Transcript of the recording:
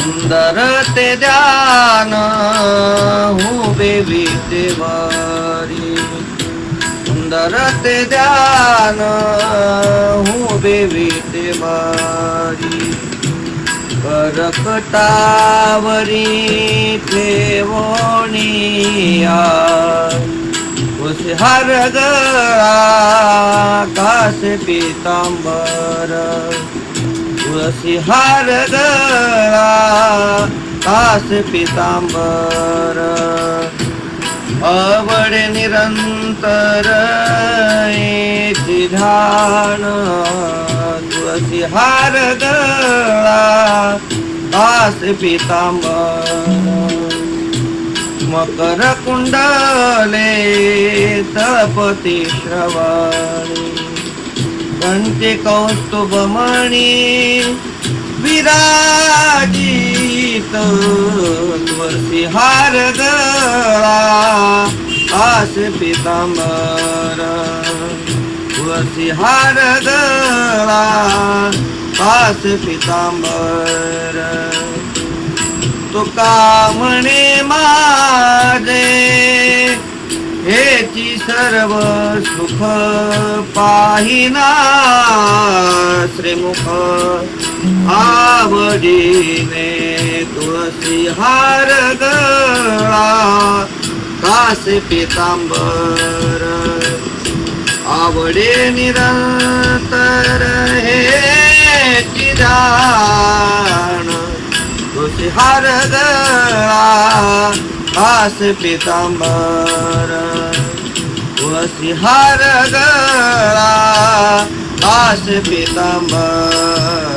सुंदर ते ध्यान उभे विटेवारी, सुंदर ते ध्यान उभे विटेवारी. करकटावरी ठेवोनिया हार गळा कास पितांबर, तुळशी हार गळा कास पितांबर. आवडे निरंतर एची ध्यान, तुळशी हार गळा कास पितांबर. मकर कुंडले तळपती श्रवणी, कंठी कौस्तुभमणी विराजित. तुळशी हार गळा कास पितांबर, तुळशी हार गळा कास पितांबर. तुका म्हणे माझे हेची सर्व सुख पाहिना, श्रीमुख आवडीने तुळशी हार गळा कास पितांबर. आवडे निरंतर हेची ध्यान, तुळशी हार गळा कास पितांबर, तुळशी हार गळा कास पितांबर.